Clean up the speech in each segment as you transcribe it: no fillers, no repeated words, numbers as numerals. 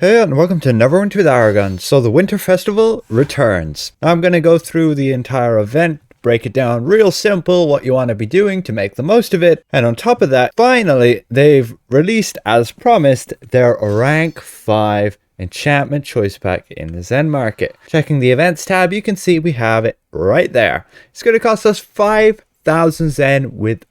Hey and welcome to Neverwinter with Aragon. So the Winter Festival returns. I'm going to go through the entire event, break it down real simple, what you want to be doing to make the most of it. And on top of that, finally, they've released, as promised, their rank 5 enchantment choice pack in the Zen market. Checking the events tab, you can see we have it right there. It's going to cost us 5,000 Zen without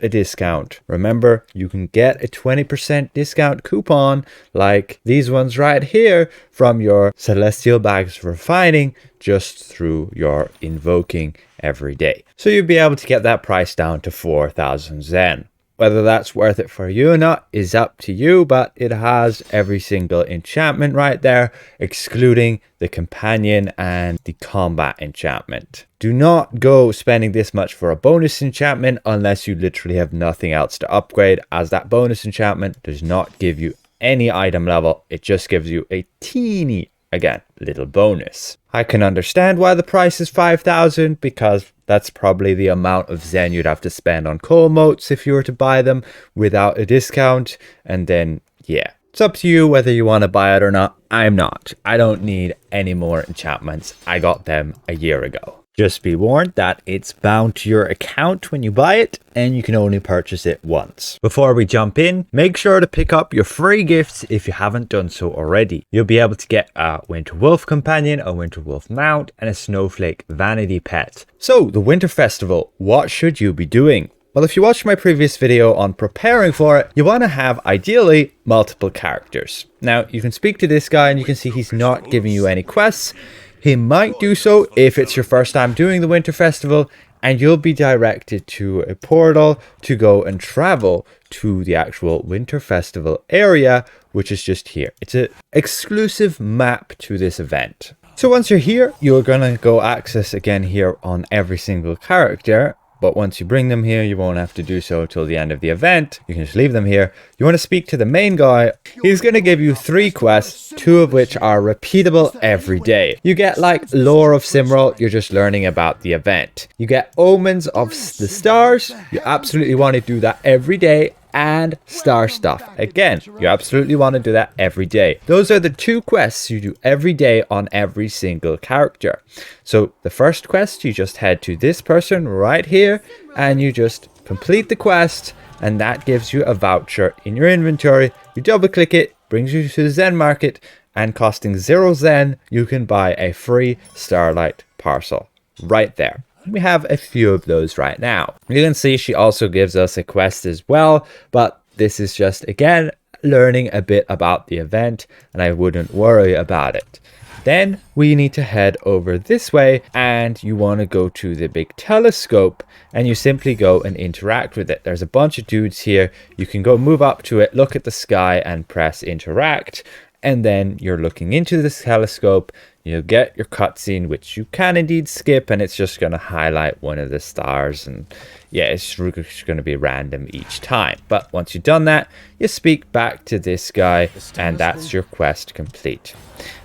a discount. Remember, you can get a 20% discount coupon like these ones right here from your Celestial Bags Refining just through your invoking every day. So you'll be able to get that price down to 4,000 Zen. Whether that's worth it for you or not is up to you, but it has every single enchantment right there, excluding the companion and the combat enchantment. Do not go spending this much for a bonus enchantment unless you literally have nothing else to upgrade, as that bonus enchantment does not give you any item level. It just gives you a teeny, again, little bonus. I can understand why the price is 5,000 because that's probably the amount of Zen you'd have to spend on coal motes if you were to buy them without a discount. And then, yeah, it's up to you whether you want to buy it or not. I'm not. I don't need any more enchantments. I got them a year ago. Just be warned that it's bound to your account when you buy it, and you can only purchase it once. Before we jump in, make sure to pick up your free gifts if you haven't done so already. You'll be able to get a Winter Wolf companion, a Winter Wolf mount, and a Snowflake vanity pet. So, the Winter Festival, what should you be doing? Well, if you watched my previous video on preparing for it, you want to have, ideally, multiple characters. Now, you can speak to this guy and you can see he's not giving you any quests. He might do so if it's your first time doing the Winter Festival, and you'll be directed to a portal to go and travel to the actual Winter Festival area, which is just here. It's an exclusive map to this event. So once you're here, you're going to go access again here on every single character. But once you bring them here, you won't have to do so till the end of the event. You can just leave them here. You want to speak to the main guy. He's going to give you 3 quests, 2 of which are repeatable every day. You get like Lore of Simril, you're just learning about the event. You get Omens of the Stars, you absolutely want to do that every day. And star stuff. Again, you absolutely want to do that every day. Those are the 2 quests you do every day on every single character. So the first quest, you just head to this person right here and you just complete the quest, and that gives you a voucher in your inventory. You double click it, brings you to the Zen market, and costing 0 Zen, you can buy a free Starlight parcel right there. We have a few of those right now. You can see she also gives us a quest as well, but this is just, again, learning a bit about the event, and I wouldn't worry about it. Then we need to head over this way, and you want to go to the big telescope, and you simply go and interact with it. There's a bunch of dudes here. You can go move up to it, look at the sky, and press interact. And then you're looking into this telescope. You'll get your cutscene, which you can indeed skip, and it's just going to highlight one of the stars. And yeah, it's going to be random each time. But once you've done that, you speak back to this guy, and that's your quest complete.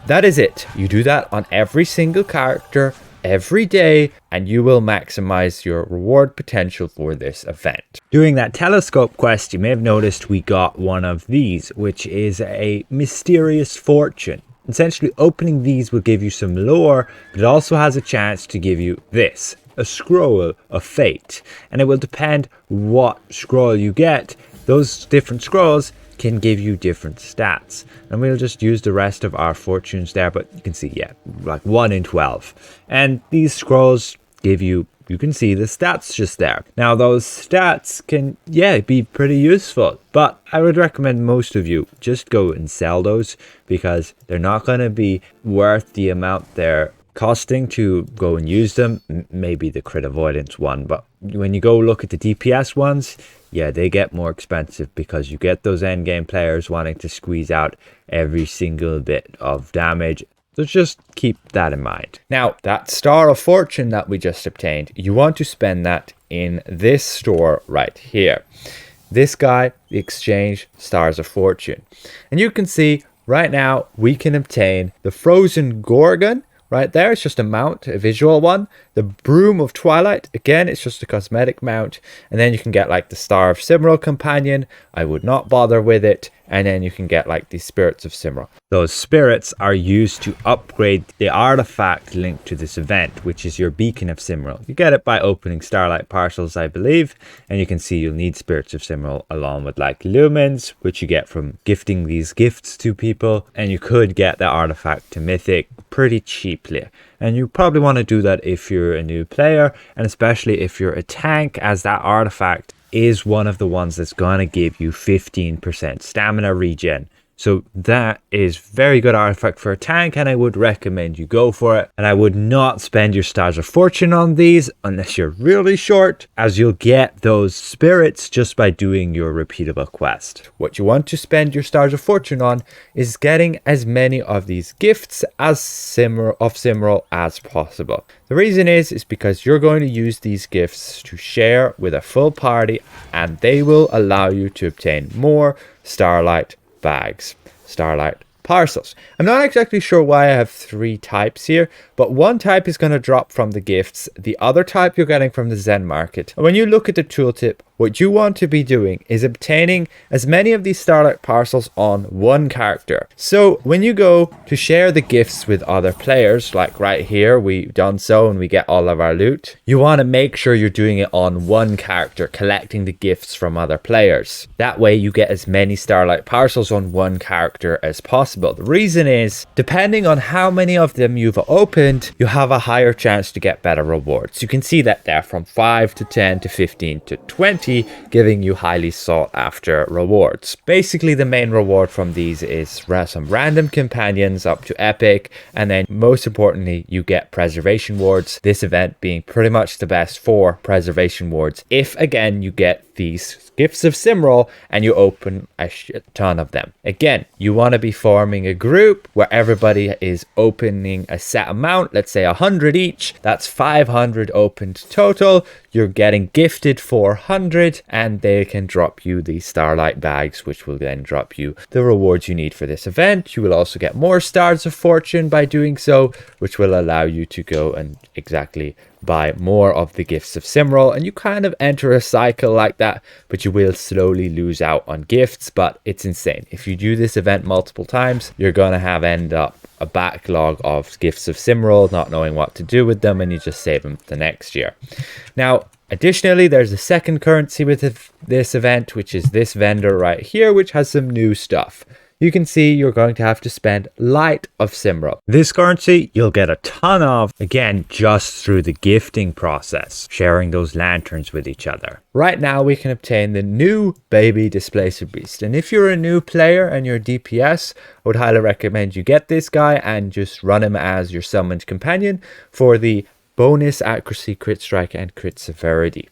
That is it. You do that on every single character every day, and you will maximize your reward potential for this event. Doing that telescope quest, you may have noticed we got one of these, which is a mysterious fortune. Essentially, opening these will give you some lore, but it also has a chance to give you this, a scroll of fate. And it will depend what scroll you get. Those different scrolls can give you different stats, and we'll just use the rest of our fortunes there, but you can see, yeah, like 1 in 12, and these scrolls give you can see the stats just there. Now those stats can, yeah, be pretty useful, but I would recommend most of you just go and sell those, because they're not going to be worth the amount they're costing to go and use them. Maybe the crit avoidance one, but when you go look at the DPS ones, yeah, they get more expensive because you get those endgame players wanting to squeeze out every single bit of damage. So just keep that in mind. Now, that Star of Fortune that we just obtained, you want to spend that in this store right here. This guy, the Exchange Stars of Fortune. And you can see right now we can obtain the Frozen Gorgon right there. It's just a mount, a visual one. The Broom of Twilight, again, it's just a cosmetic mount. And then you can get like the Star of Simril companion. I would not bother with it. And then you can get like the Spirits of Simril. Those spirits are used to upgrade the artifact linked to this event, which is your Beacon of Simril. You get it by opening Starlight Parcels, I believe. And you can see you'll need Spirits of Simril along with like Lumens, which you get from gifting these gifts to people. And you could get the artifact to Mythic pretty cheaply. And you probably want to do that if you're a new player, and especially if you're a tank, as that artifact is one of the ones that's going to give you 15% stamina regen. So that is very good artifact for a tank, and I would recommend you go for it. And I would not spend your Stars of Fortune on these unless you're really short, as you'll get those spirits just by doing your repeatable quest. What you want to spend your Stars of Fortune on is getting as many of these gifts as Simril as possible. The reason is because you're going to use these gifts to share with a full party, and they will allow you to obtain more Starlight bags, Starlight parcels. I'm not exactly sure why I have 3 types here, but one type is going to drop from the gifts. The other type you're getting from the Zen market. And when you look at the tooltip, what you want to be doing is obtaining as many of these Starlight parcels on one character. So when you go to share the gifts with other players, like right here, we've done so and we get all of our loot. You want to make sure you're doing it on one character, collecting the gifts from other players. That way you get as many Starlight parcels on one character as possible. The reason is, depending on how many of them you've opened, you have a higher chance to get better rewards. You can see that there from 5 to 10 to 15 to 20, giving you highly sought after rewards. Basically, the main reward from these is some random companions up to epic, and then most importantly, you get preservation wards. This event being pretty much the best for preservation wards, if again you get these gifts of Simril and you open a shit ton of them. Again, you want to be forming a group where everybody is opening a set amount, let's say 100 each. That's 500 opened total. You're getting gifted 400, and they can drop you the Starlight bags, which will then drop you the rewards you need for this event. You will also get more Stars of Fortune by doing so, which will allow you to go and exactly buy more of the gifts of Simril. And you kind of enter a cycle like that, but you will slowly lose out on gifts. But it's insane. If you do this event multiple times, you're going to end up a backlog of gifts of Simril, not knowing what to do with them, and you just save them the next year. Now, additionally, there's a second currency with this event, which is this vendor right here, which has some new stuff. You can see you're going to have to spend Light of Simril. This currency you'll get a ton of, again, just through the gifting process, sharing those lanterns with each other. Right now we can obtain the new Baby Displacer Beast, and if you're a new player and you're DPS, I would highly recommend you get this guy and just run him as your summoned companion for the bonus accuracy, crit strike, and crit severity.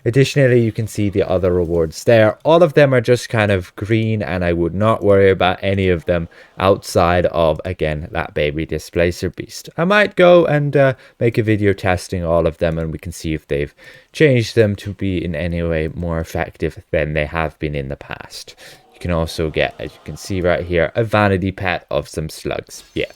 Additionally, you can see the other rewards there. All of them are just kind of green, and I would not worry about any of them outside of, again, that Baby Displacer Beast. I might go and make a video testing all of them, and we can see if they've changed them to be in any way more effective than they have been in the past. You can also get, as you can see right here, a vanity pet of some slugs. Yeah.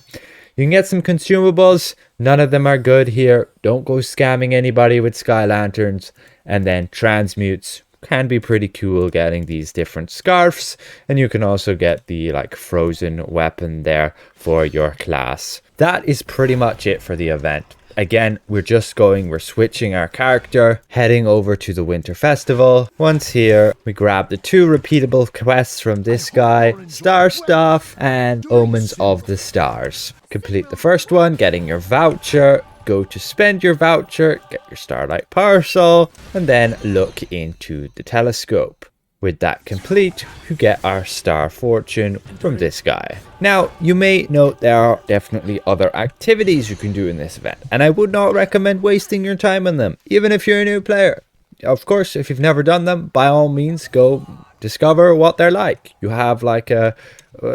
You can get some consumables. None of them are good here. Don't go scamming anybody with sky lanterns. And then transmutes can be pretty cool, getting these different scarves. And you can also get the like frozen weapon there for your class. That is pretty much it for the event. Again, we're switching our character, heading over to the Winter Festival. Once here, we grab the 2 repeatable quests from this guy, Star Stuff and Omens of the Stars. Complete the first one, getting your voucher. Go to spend your voucher, get your Starlight parcel, and then look into the telescope. With that complete, you get our Star Fortune from this guy. Now, you may note there are definitely other activities you can do in this event, and I would not recommend wasting your time on them, even if you're a new player. Of course, if you've never done them, by all means, go discover what they're like. You have like a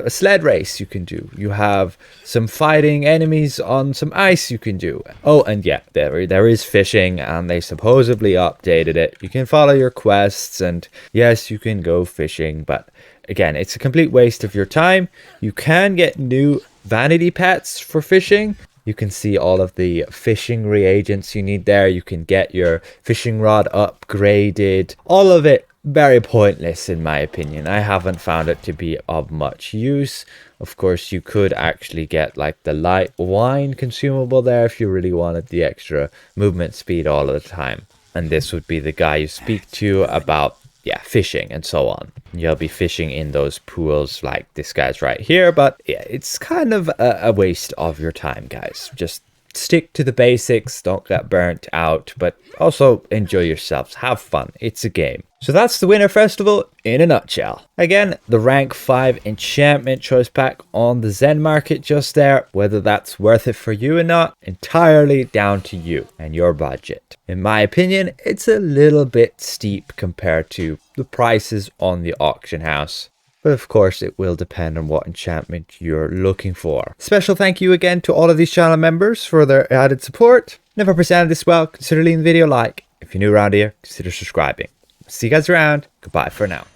sled race you can do. You have some fighting enemies on some ice you can do. Oh, and yeah, there is fishing, and they supposedly updated it. You can follow your quests, and yes, you can go fishing, but again, it's a complete waste of your time. You can get new vanity pets for fishing, You can see all of the fishing reagents you need there. You can get your fishing rod upgraded. All of it very pointless in my opinion. I haven't found it to be of much use. Of course, you could actually get like the light wine consumable there if you really wanted the extra movement speed all of the time. And this would be the guy you speak to about fishing and so on. You'll be fishing in those pools like this guy's right here, but yeah, it's kind of a waste of your time, guys. Just stick to the basics, don't get burnt out, but also enjoy yourselves, have fun, it's a game. So that's the Winter Festival in a nutshell. Again, the rank 5 enchantment choice pack on the Zen market just there. Whether that's worth it for you or not, entirely down to you and your budget. In my opinion, it's a little bit steep compared to the prices on the auction house. But of course, it will depend on what enchantment you're looking for. Special thank you again to all of these channel members for their added support. And if I presented this well, consider leaving the video a like. If you're new around here, consider subscribing. See you guys around. Goodbye for now.